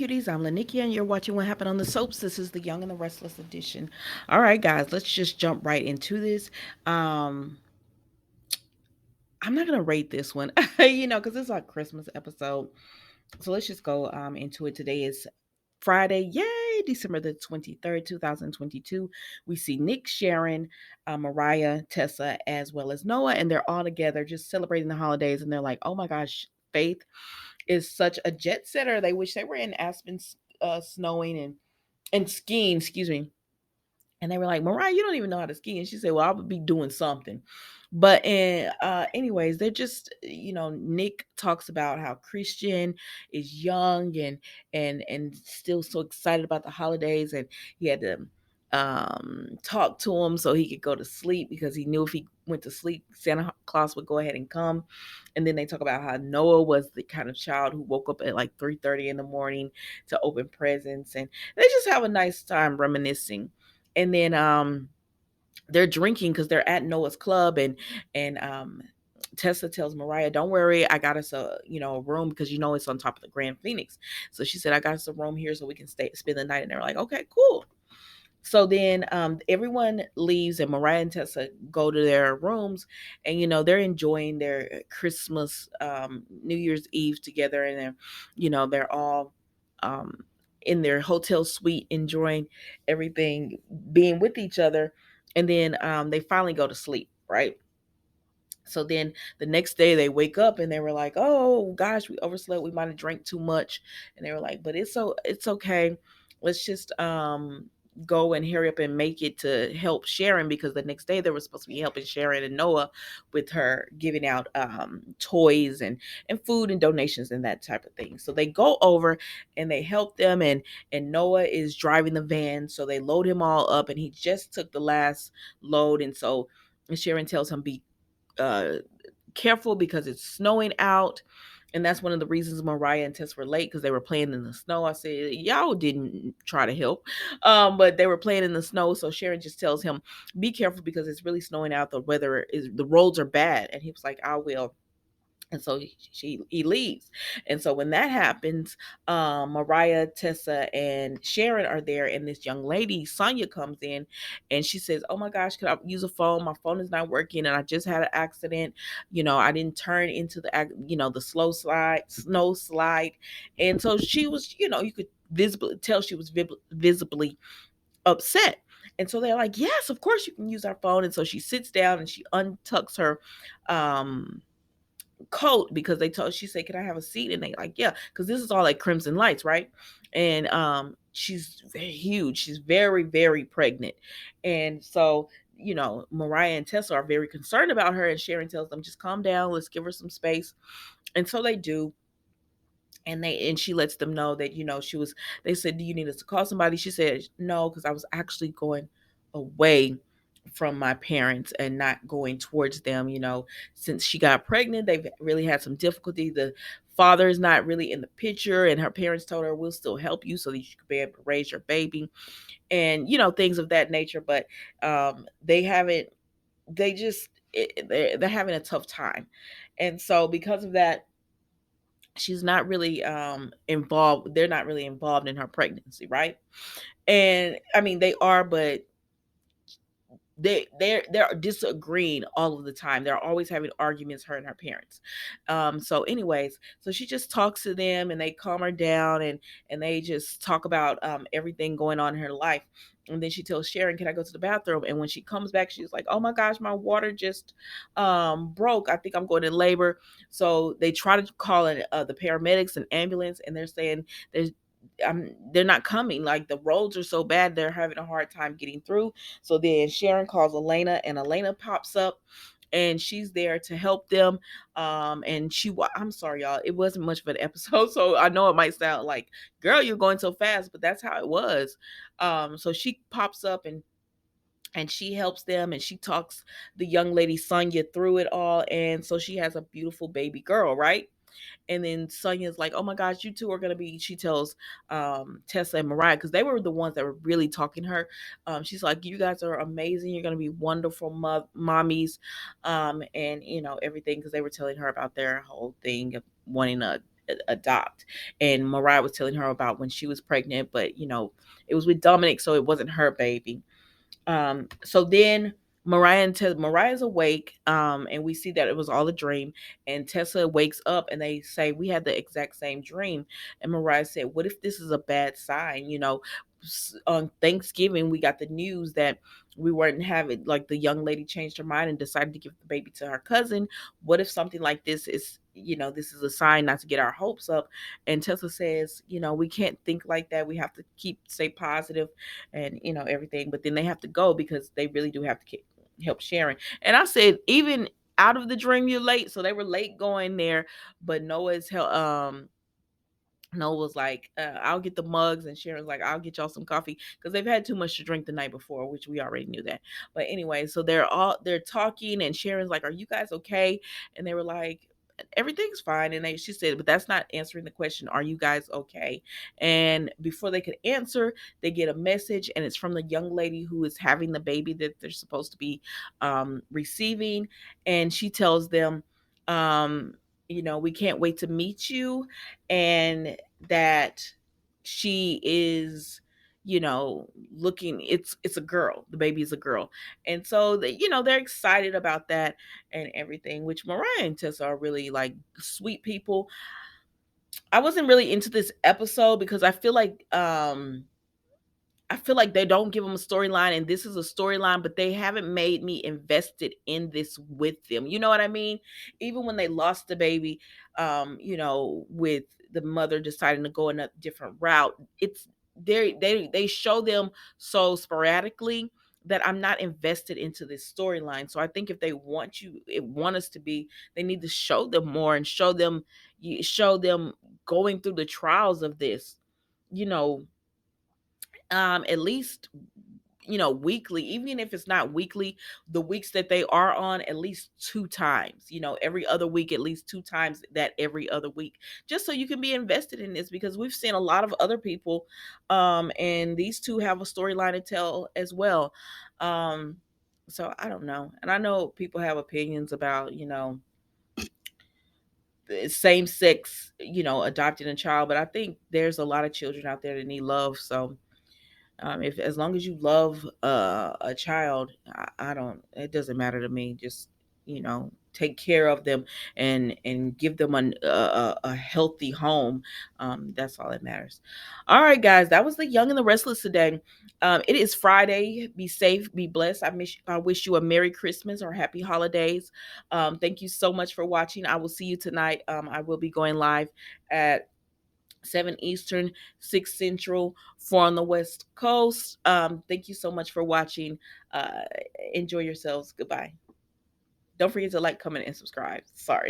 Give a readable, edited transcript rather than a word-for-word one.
beauties. I'm Lanikia, and you're watching What Happened on the Soaps. This is the Young and the Restless edition. All right, guys, let's just jump right into this. Um, I'm not gonna rate this one, because it's our Christmas episode. So let's just go into it. Today is Friday, yay, December the 23rd, 2022. We see Nick, Sharon, Mariah, Tessa, as well as Noah, and they're all together just celebrating the holidays. And they're like, oh my gosh, Faith is such a jet setter. They wish they were in Aspen, snowing and skiing, excuse me. And they were like, Mariah, you don't even know how to ski. And she said, well, I would be doing something. But anyways, they're just, Nick talks about how Christian is young and still so excited about the holidays, and he had to talk to him so he could go to sleep because he knew if he went to sleep, Santa Claus would go ahead and come. And then they talk about how Noah was the kind of child who woke up at like 3:30 in the morning to open presents, and they just have a nice time reminiscing. And then they're drinking because they're at Noah's club, and Tessa tells Mariah, "Don't worry, I got us a room because it's on top of the Grand Phoenix." So she said, "I got us a room here so we can stay spend the night." And they're like, "Okay, cool." So then everyone leaves, and Mariah and Tessa go to their rooms, and they're enjoying their Christmas, New Year's Eve together, and then they're all um, in their hotel suite enjoying everything, being with each other, and then they finally go to sleep, right? So then the next day they wake up and they were like, "Oh gosh, we overslept. We might have drank too much." And they were like, "But it's okay. Let's just go and hurry up and make it to help Sharon," because the next day they were supposed to be helping Sharon and Noah with her giving out toys and food and donations and that type of thing. So they go over and they help them, and Noah is driving the van, so they load him all up, and he just took the last load. And so Sharon tells him, be uh, careful because it's snowing out. And that's one of the reasons Mariah and Tess were late, because they were playing in the snow. I said, y'all didn't try to help. But they were playing in the snow. So Sharon just tells him, be careful because it's really snowing out. The roads are bad. And he was like, I will. And so he leaves. And so when that happens, Mariah, Tessa, and Sharon are there, and this young lady, Sonia, comes in, and she says, "Oh my gosh, can I use a phone? My phone is not working, and I just had an accident. I didn't turn into the snow slide." And so she was, you could visibly tell she was visibly upset. And so they're like, "Yes, of course you can use our phone." And so she sits down and she untucks her um coat, because she said, "Can I have a seat?" And they like, "Yeah," because this is all like Crimson Lights, right? And she's very huge, she's very, very pregnant. And so Mariah and Tessa are very concerned about her, and Sharon tells them, just calm down, let's give her some space. And so they do. And she lets them know that they said, "Do you need us to call somebody?" She said, "No, because I was actually going away from my parents and not going towards them. Since she got pregnant, they've really had some difficulty. The father is not really in the picture, and her parents told her, we'll still help you so that you can be able to raise your baby," and things of that nature. But they haven't they just they're having a tough time. And so because of that, she's not really involved they're not really involved in her pregnancy, right? And I mean, they are, but they're disagreeing all of the time. They're always having arguments, her and her parents. So anyways, so she just talks to them, and they calm her down, and they just talk about everything going on in her life. And then she tells Sharon, "Can I go to the bathroom?" And when she comes back, she's like, "Oh my gosh, my water just broke. I think I'm going in labor." So they try to call the paramedics and ambulance, and they're saying there's they're not coming. Like, the roads are so bad, they're having a hard time getting through. So then Sharon calls Elena, and Elena pops up, and she's there to help them. And I'm sorry, y'all, it wasn't much of an episode, so I know it might sound like, girl, you're going so fast, but that's how it was. So she pops up, and she helps them, and she talks the young lady Sonia through it all, and so she has a beautiful baby girl, right? And then Sonia's like, "Oh my gosh, you two are gonna be." She tells Tessa and Mariah, because they were the ones that were really talking to her. She's like, "You guys are amazing. You're gonna be wonderful mommies," and everything, because they were telling her about their whole thing of wanting a adopt. And Mariah was telling her about when she was pregnant, but it was with Dominic, so it wasn't her baby. So then Mariah's awake, and we see that it was all a dream. And Tessa wakes up, and they say we had the exact same dream. And Mariah said, "What if this is a bad sign?" On Thanksgiving, we got the news that we weren't having, like, the young lady changed her mind and decided to give the baby to her cousin. What if something like this is, this is a sign not to get our hopes up? And Tessa says, we can't think like that. We have to stay positive and everything. But then they have to go because they really do have to help Sharon. And I said, even out of the dream, you're late. So they were late going there, but Noah was like, I'll get the mugs, and Sharon's like, I'll get y'all some coffee because they've had too much to drink the night before, which we already knew that. But anyway, so they're talking, and Sharon's like, "Are you guys okay?" And they were like, "Everything's fine." And she said, "But that's not answering the question. Are you guys okay?" And before they could answer, they get a message, and it's from the young lady who is having the baby that they're supposed to be receiving, and she tells them, um, "We can't wait to meet you," and that she is, looking, it's a girl, the baby is a girl. And so they're excited about that and everything, which Mariah and Tessa are really like sweet people. I wasn't really into this episode because I feel like they don't give them a storyline, and this is a storyline, but they haven't made me invested in this with them. You know what I mean? Even when they lost the baby, with the mother deciding to go in a different route, it's they show them so sporadically that I'm not invested into this storyline. So I think if they want us to be, they need to show them more and show them going through the trials of this. You know, at least weekly, even if it's not weekly, the weeks that they are on, at least two times, every other week, at least two times that every other week, just so you can be invested in this, because we've seen a lot of other people, and these two have a storyline to tell as well. So I don't know, and I know people have opinions about same sex, adopting a child, but I think there's a lot of children out there that need love. So if as long as you love a child, I don't. It doesn't matter to me. Just take care of them and give them a healthy home. That's all that matters. All right, guys, that was the Young and the Restless today. It is Friday. Be safe. Be blessed. I wish you a Merry Christmas or Happy Holidays. Thank you so much for watching. I will see you tonight. I will be going live at 7 Eastern, 6 Central, 4 on the West Coast. Thank you so much for watching. Uh, Enjoy yourselves. Goodbye. Don't forget to like, comment, and subscribe. Sorry.